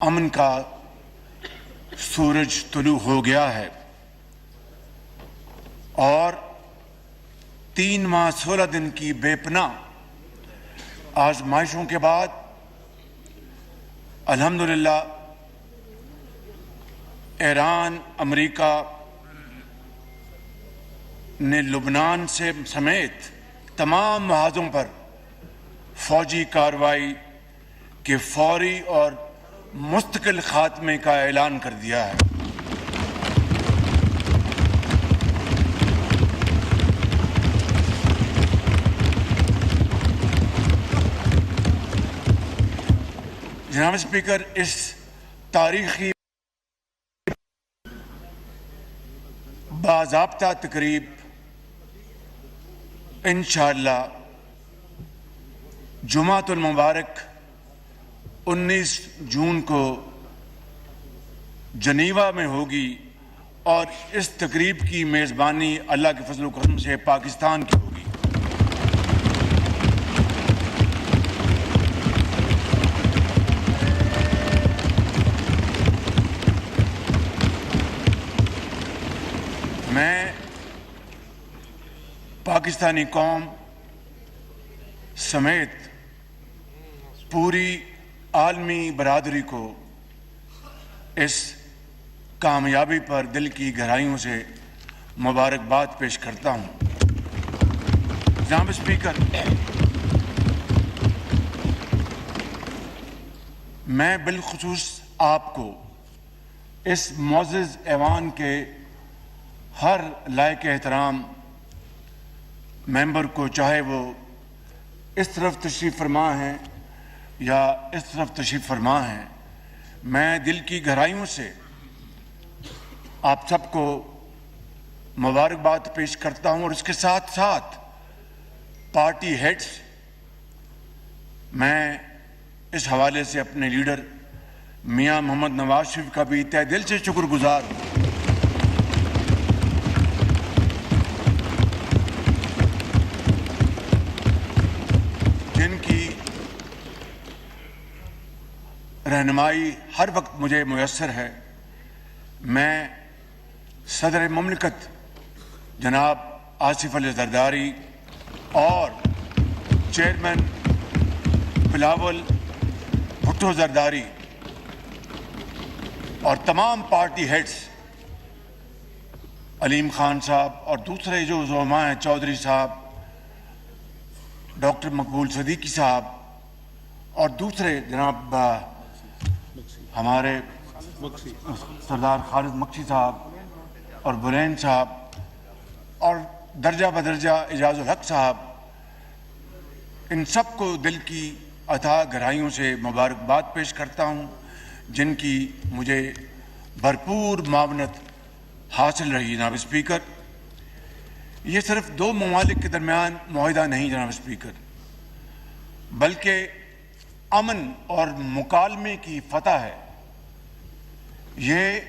امن کا سورج طلوع ہو گیا ہے اور 3 ماہ 16 دن کی بے پناہ آزمائشوں کے بعد الحمدللہ ایران امریکہ نے لبنان سے سمیت تمام محاذوں پر فوجی کارروائی کے فوری اور مستقل خاتمے کا اعلان کر دیا ہے۔ جناب اسپیکر، اس تاریخی باضابطہ تقریب انشاءاللہ جمعۃ المبارک 19 جون کو جنیوا میں ہوگی اور اس تقریب کی میزبانی اللہ کے فضل و کرم سے پاکستان کی ہوگی۔ میں پاکستانی قوم سمیت پوری عالمی برادری کو اس کامیابی پر دل کی گہرائیوں سے مبارکباد پیش کرتا ہوں۔ جناب اسپیکر، میں بالخصوص آپ کو اس معزز ایوان کے ہر لائق احترام ممبر کو، چاہے وہ اس طرف تشریف فرما ہیں یا اس طرف تشریف فرما ہیں، میں دل کی گہرائیوں سے آپ سب کو مبارکباد پیش کرتا ہوں، اور اس کے ساتھ ساتھ پارٹی ہیڈز، میں اس حوالے سے اپنے لیڈر میاں محمد نواز شریف کا بھی تہ دل سے شکر گزار ہوں، جن کی رہنمائی ہر وقت مجھے میسر ہے۔ میں صدر مملکت جناب آصف علی زرداری اور چیئرمین بلاول بھٹو زرداری اور تمام پارٹی ہیڈز، علیم خان صاحب اور دوسرے جو زعماء ہیں، چودھری صاحب، ڈاکٹر مقبول صدیقی صاحب اور دوسرے جناب ہمارے سردار خالد مکسی صاحب اور برین صاحب اور درجہ بدرجہ اعجاز الحق صاحب، ان سب کو دل کی اتھاہ گہرائیوں سے مبارکباد پیش کرتا ہوں، جن کی مجھے بھرپور معاونت حاصل رہی۔ جناب اسپیکر، یہ صرف 2 ممالک کے درمیان معاہدہ نہیں جناب اسپیکر، بلکہ امن اور مکالمے کی فتح ہے۔ یہ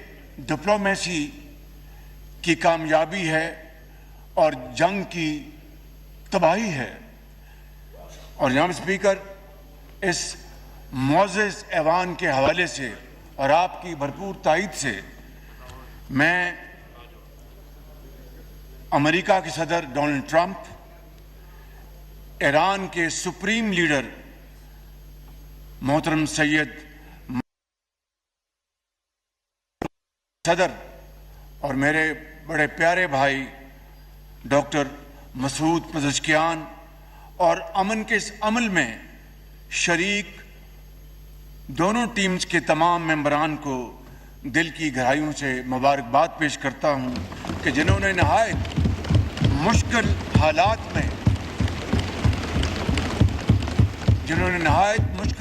ڈپلومیسی کی کامیابی ہے اور جنگ کی تباہی ہے۔ اور جناب اسپیکر، اس معزز ایوان کے حوالے سے اور آپ کی بھرپور تائید سے میں امریکہ کے صدر ڈونلڈ ٹرمپ، ایران کے سپریم لیڈر محترم سید صدر اور میرے بڑے پیارے بھائی ڈاکٹر مسعود پزشکیان اور امن کے اس عمل میں شریک دونوں ٹیمز کے تمام ممبران کو دل کی گہرائیوں سے مبارکباد پیش کرتا ہوں کہ جنہوں نے نہایت مشکل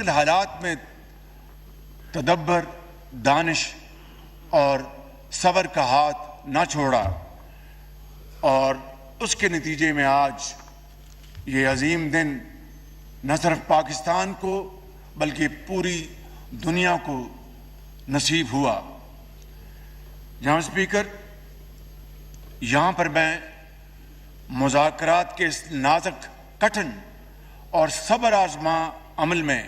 حالات میں تدبر، دانش اور صبر کا ہاتھ نہ چھوڑا، اور اس کے نتیجے میں آج یہ عظیم دن نہ صرف پاکستان کو بلکہ پوری دنیا کو نصیب ہوا۔ جناب اسپیکر، یہاں پر میں مذاکرات کے اس نازک، کٹھن اور صبر آزما عمل میں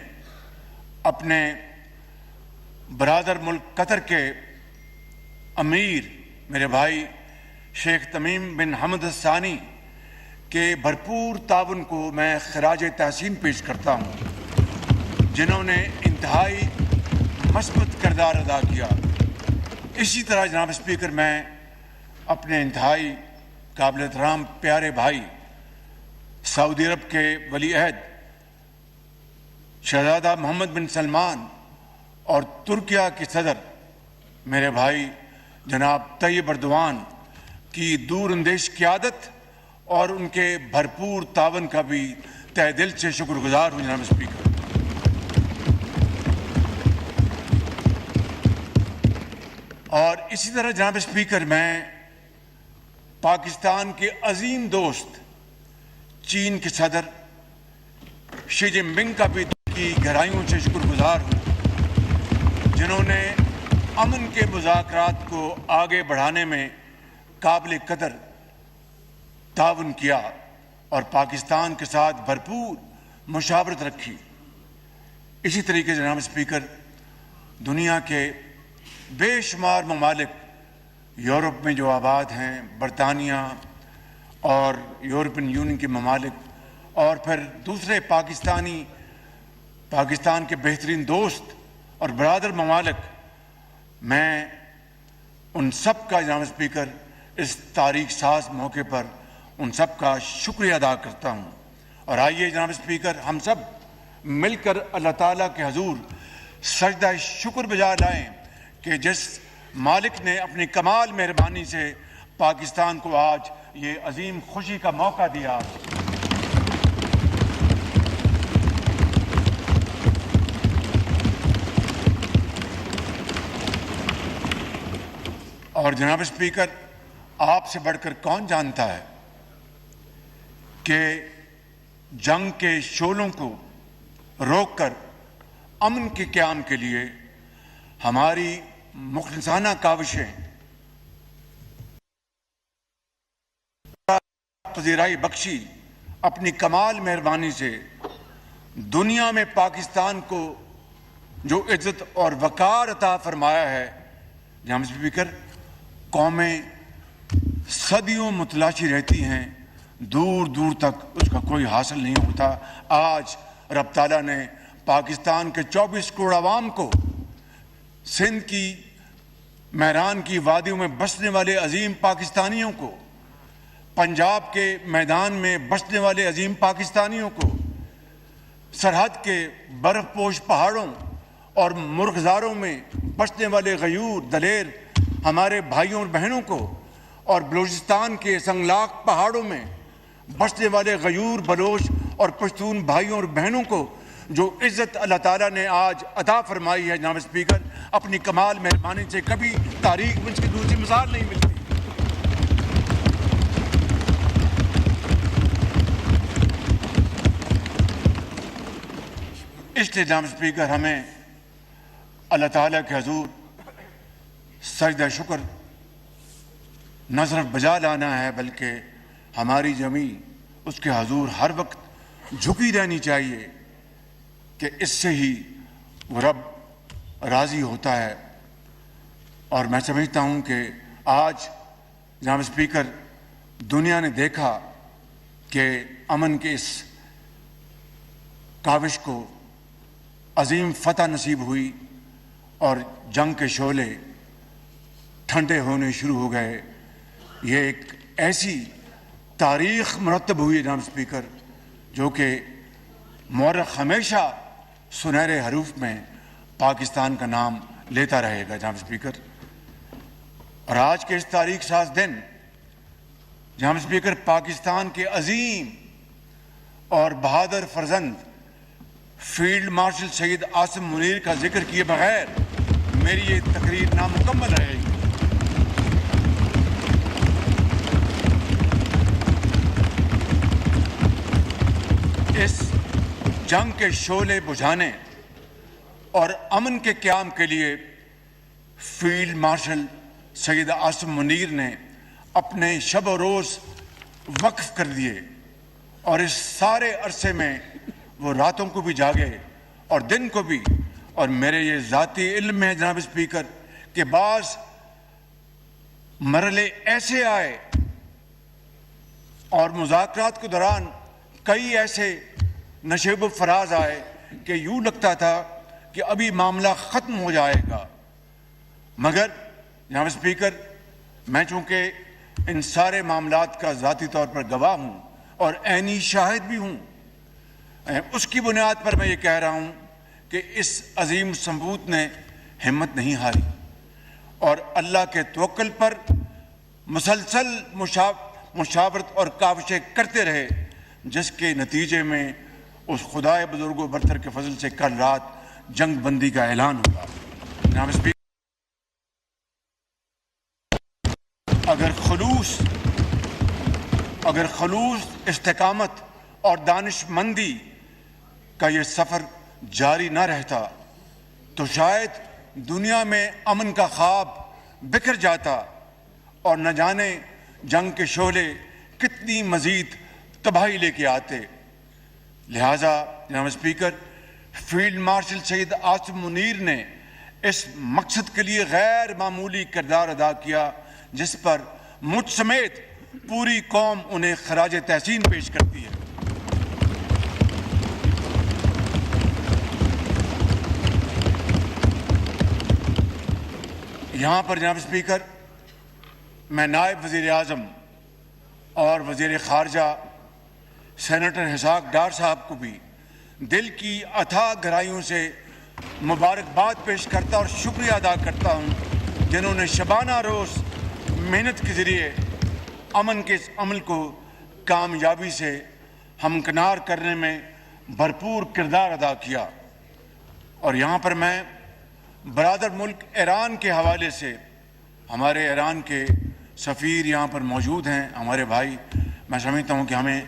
اپنے برادر ملک قطر کے امیر میرے بھائی شیخ تمیم بن حمد الثانی کے بھرپور تعاون کو میں خراج تحسین پیش کرتا ہوں، جنہوں نے انتہائی مثبت کردار ادا کیا۔ اسی طرح جناب اسپیکر میں اپنے انتہائی قابل احترام پیارے بھائی سعودی عرب کے ولی عہد شہزادہ محمد بن سلمان اور ترکیہ کے صدر میرے بھائی جناب طیب اردوان کی دور اندیش قیادت اور ان کے بھرپور تعاون کا بھی تہ دل سے شکر گزار ہوں جناب اسپیکر۔ اور اسی طرح جناب اسپیکر میں پاکستان کے عظیم دوست چین کے صدر شی جن پنگ کا بھی دل کی گہرائیوں سے شکر گزار ہوں، جنہوں نے امن کے مذاکرات کو آگے بڑھانے میں قابل قدر تعاون کیا اور پاکستان کے ساتھ بھرپور مشاورت رکھی۔ اسی طریقے سے جناب اسپیکر دنیا کے بے شمار ممالک یورپ میں جو آباد ہیں، برطانیہ اور یورپین یونین کے ممالک اور پھر دوسرے پاکستان کے بہترین دوست اور برادر ممالک، میں ان سب کا جناب اسپیکر اس تاریخ ساز موقع پر ان سب کا شکریہ ادا کرتا ہوں۔ اور آئیے جناب اسپیکر ہم سب مل کر اللہ تعالیٰ کے حضور سجدہ شکر بجا لائیں کہ جس مالک نے اپنی کمال مہربانی سے پاکستان کو آج یہ عظیم خوشی کا موقع دیا۔ اور جناب اسپیکر آپ سے بڑھ کر کون جانتا ہے کہ جنگ کے شعلوں کو روک کر امن کے قیام کے لیے ہماری مخلصانہ کاوشیں پذیرائی بخشی اپنی کمال مہربانی سے دنیا میں پاکستان کو جو عزت اور وقار عطا فرمایا ہے، جناب اسپیکر قومیں صدیوں متلاشی رہتی ہیں، دور دور تک اس کا کوئی حاصل نہیں ہوتا۔ آج رب تعالیٰ نے پاکستان کے 24 کروڑ عوام کو، سندھ کی میران کی وادیوں میں بسنے والے عظیم پاکستانیوں کو، پنجاب کے میدان میں بسنے والے عظیم پاکستانیوں کو، سرحد کے برف پوش پہاڑوں اور مرغزاروں میں بسنے والے غیور دلیر ہمارے بھائیوں اور بہنوں کو، اور بلوچستان کے سنگلاق پہاڑوں میں بسنے والے غیور بلوچ اور پشتون بھائیوں اور بہنوں کو جو عزت اللہ تعالیٰ نے آج عطا فرمائی ہے، جناب اسپیکر اپنی کمال مہربانی سے کبھی تاریخ میں اس کی دوسری مثال نہیں ملتی۔ اس لیے جناب اسپیکر ہمیں اللہ تعالیٰ کے حضور سجدہ شکر نہ صرف بجا لانا ہے، بلکہ ہماری زمین اس کے حضور ہر وقت جھکی رہنی چاہیے کہ اس سے ہی وہ رب راضی ہوتا ہے۔ اور میں سمجھتا ہوں کہ آج جناب اسپیکر دنیا نے دیکھا کہ امن کے اس کاوش کو عظیم فتح نصیب ہوئی اور جنگ کے شعلے ٹھنڈے ہونے شروع ہو گئے۔ یہ ایک ایسی تاریخ مرتب ہوئی ہے جناب اسپیکر جو کہ مورخ ہمیشہ سنہرے حروف میں پاکستان کا نام لیتا رہے گا جناب اسپیکر۔ اور آج کے اس تاریخ ساز دن جناب اسپیکر پاکستان کے عظیم اور بہادر فرزند فیلڈ مارشل سید عاصم منیر کا ذکر کیے بغیر میری یہ تقریر نامکمل رہے گی۔ اس جنگ کے شعلے بجھانے اور امن کے قیام کے لیے فیلڈ مارشل سید عاصم منیر نے اپنے شب و روز وقف کر دیے، اور اس سارے عرصے میں وہ راتوں کو بھی جاگے اور دن کو بھی اور میرے یہ ذاتی علم میں ہے جناب اسپیکر کہ بعض مرحلے ایسے آئے اور مذاکرات کے دوران کئی ایسے نشیب و فراز آئے کہ یوں لگتا تھا کہ ابھی معاملہ ختم ہو جائے گا، مگر جناب اسپیکر میں چونکہ ان سارے معاملات کا ذاتی طور پر گواہ ہوں اور عینی شاہد بھی ہوں، اس کی بنیاد پر میں یہ کہہ رہا ہوں کہ اس عظیم ثبوت نے ہمت نہیں ہاری اور اللہ کے توکل پر مسلسل مشاورت اور کاوشیں کرتے رہے، جس کے نتیجے میں اس خدائے بزرگ و برتر کے فضل سے کل رات جنگ بندی کا اعلان ہوا۔ جناب اسپیکر، اگر خلوص استقامت اور دانش مندی کا یہ سفر جاری نہ رہتا تو شاید دنیا میں امن کا خواب بکھر جاتا اور نہ جانے جنگ کے شعلے کتنی مزید تباہی لے کے آتے۔ لہٰذا جناب اسپیکر، فیلڈ مارشل سید آصف منیر نے اس مقصد کے لیے غیر معمولی کردار ادا کیا جس پر مجھ سمیت پوری قوم انہیں خراج تحسین پیش کرتی ہے۔ یہاں پر جناب اسپیکر میں نائب وزیر اعظم اور وزیر خارجہ سینیٹر اسحاق ڈار صاحب کو بھی دل کی اتھاہ گہرائیوں سے مبارکباد پیش کرتا اور شکریہ ادا کرتا ہوں، جنہوں نے شبانہ روز محنت کے ذریعے امن کے اس عمل کو کامیابی سے ہمکنار کرنے میں بھرپور کردار ادا کیا۔ اور یہاں پر میں برادر ملک ایران کے حوالے سے، ہمارے ایران کے سفیر یہاں پر موجود ہیں، ہمارے بھائی، میں سمجھتا ہوں کہ ہمیں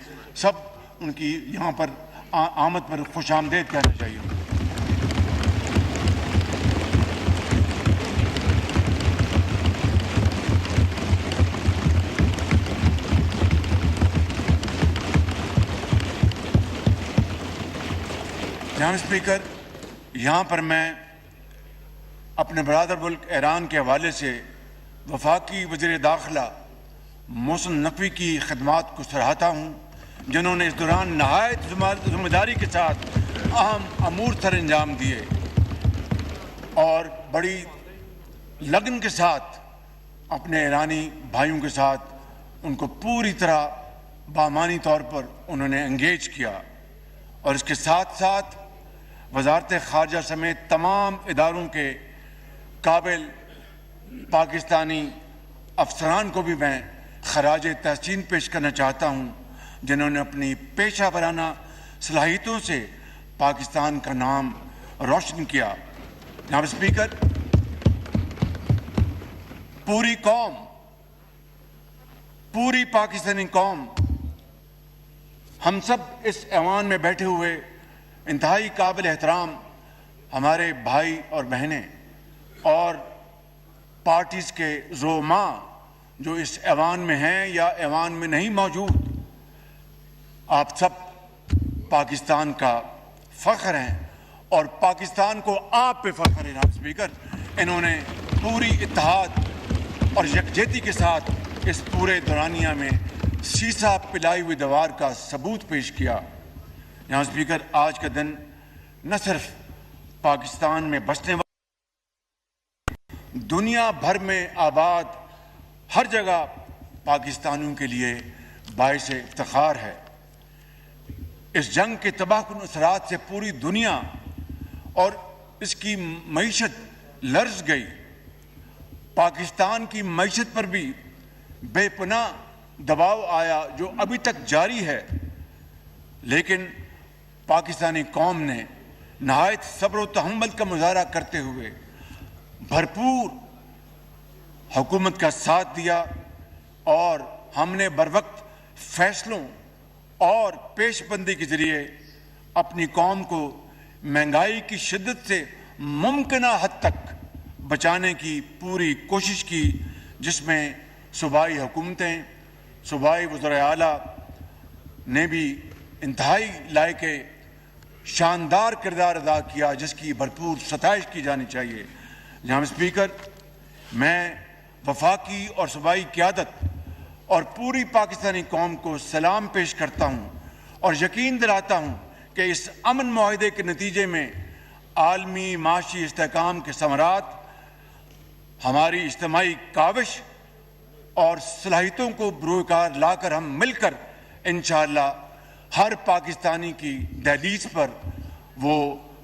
سب ان کی یہاں پر آمد پر خوش آمدید کہنا چاہیے۔ جناب اسپیکر، یہاں پر میں اپنے برادر ملک ایران کے حوالے سے وفاقی وزیر داخلہ محسن نقوی کی خدمات کو سراہتا ہوں، جنہوں نے اس دوران نہایت ذمہ داری کے ساتھ اہم امور سر انجام دیے اور بڑی لگن کے ساتھ اپنے ایرانی بھائیوں کے ساتھ ان کو پوری طرح بامانی طور پر انہوں نے انگیج کیا، اور اس کے ساتھ ساتھ وزارت خارجہ سمیت تمام اداروں کے قابل پاکستانی افسران کو بھی میں خراج تحسین پیش کرنا چاہتا ہوں، جنہوں نے اپنی پیشہ ورانہ صلاحیتوں سے پاکستان کا نام روشن کیا۔ جناب اسپیکر، پوری پاکستانی قوم، ہم سب اس ایوان میں بیٹھے ہوئے انتہائی قابل احترام ہمارے بھائی اور بہنیں اور پارٹیز کے رہنما جو اس ایوان میں ہیں یا ایوان میں نہیں موجود، آپ سب پاکستان کا فخر ہیں اور پاکستان کو آپ پہ فخر ہے۔ جناب اسپیکر، انہوں نے پوری اتحاد اور یکجہتی کے ساتھ اس پورے دورانیہ میں سیسا پلائی ہوئی دیوار کا ثبوت پیش کیا۔ جناب اسپیکر، آج کا دن نہ صرف پاکستان میں بسنے والے، دنیا بھر میں آباد ہر جگہ پاکستانیوں کے لیے باعث افتخار ہے۔ اس جنگ کے تباہ کن اثرات سے پوری دنیا اور اس کی معیشت لرز گئی۔ پاکستان کی معیشت پر بھی بے پناہ دباؤ آیا جو ابھی تک جاری ہے، لیکن پاکستانی قوم نے نہایت صبر و تحمل کا مظاہرہ کرتے ہوئے بھرپور حکومت کا ساتھ دیا، اور ہم نے بروقت فیصلوں اور پیش بندی کے ذریعے اپنی قوم کو مہنگائی کی شدت سے ممکنہ حد تک بچانے کی پوری کوشش کی، جس میں صوبائی حکومتیں، صوبائی وزراء اعلیٰ نے بھی انتہائی لائق شاندار کردار ادا کیا جس کی بھرپور ستائش کی جانی چاہیے۔ جناب اسپیکر، میں وفاقی اور صوبائی قیادت اور پوری پاکستانی قوم کو سلام پیش کرتا ہوں اور یقین دلاتا ہوں کہ اس امن معاہدے کے نتیجے میں عالمی معاشی استحکام کے ثمرات ہماری اجتماعی کاوش اور صلاحیتوں کو بروئے کار لا کر ہم مل کر انشاءاللہ ہر پاکستانی کی دہلیز پر وہ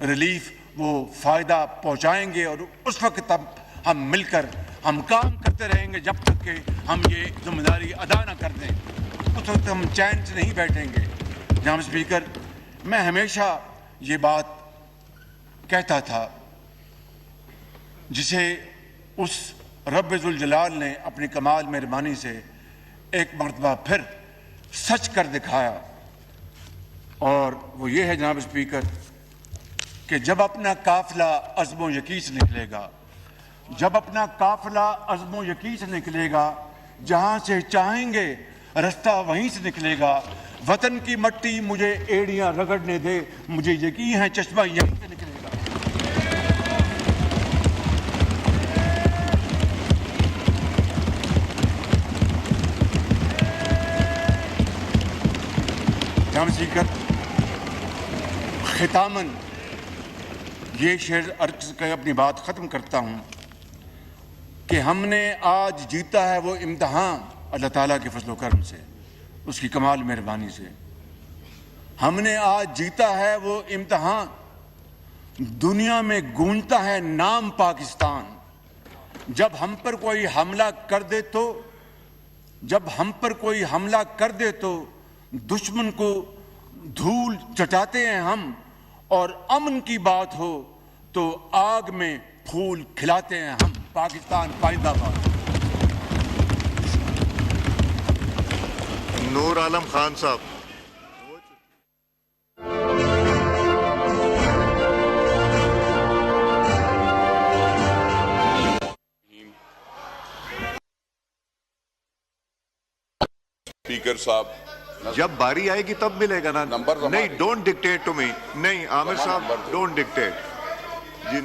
ریلیف، وہ فائدہ پہنچائیں گے، اور اس وقت تک ہم مل کر ہم کام کرتے رہیں گے جب تک کہ ہم یہ ذمہ داری ادا نہ کر دیں۔ اس وقت ہم چین سے نہیں بیٹھیں گے۔ جناب اسپیکر، میں ہمیشہ یہ بات کہتا تھا جسے اس رب ذوالجلال نے اپنی کمال مہربانی سے ایک مرتبہ پھر سچ کر دکھایا، اور وہ یہ ہے جناب اسپیکر کہ جب اپنا قافلہ عزم و یقین سے نکلے گا، جب اپنا قافلہ عزم و یقین سے نکلے گا، جہاں سے چاہیں گے رستہ وہیں سے نکلے گا۔ وطن کی مٹی مجھے ایڑیاں رگڑنے دے، مجھے یقین ہے چشمہ یہیں سے نکلے گا۔ جناب اسپیکر، ختاماً یہ شعر عرض کر اپنی بات ختم کرتا ہوں کہ ہم نے آج جیتا ہے وہ امتحان اللہ تعالیٰ کے فضل و کرم سے، اس کی کمال مہربانی سے۔ ہم نے آج جیتا ہے وہ امتحان، دنیا میں گونجتا ہے نام پاکستان۔ جب ہم پر کوئی حملہ کر دے تو دشمن کو دھول چٹاتے ہیں ہم، اور امن کی بات ہو تو آگ میں پھول کھلاتے ہیں ہم۔ پاکستان پائندہ باد۔ نور عالم خان صاحب۔ اسپیکر صاحب، جب باری آئے گی تب ملے گا نا۔ نہیں، ڈونٹ ڈکٹیٹ ٹو می۔ نہیں عامر صاحب، ڈونٹ ڈکٹیٹ۔ جی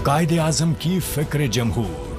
قائد اعظم کی فکر جمہور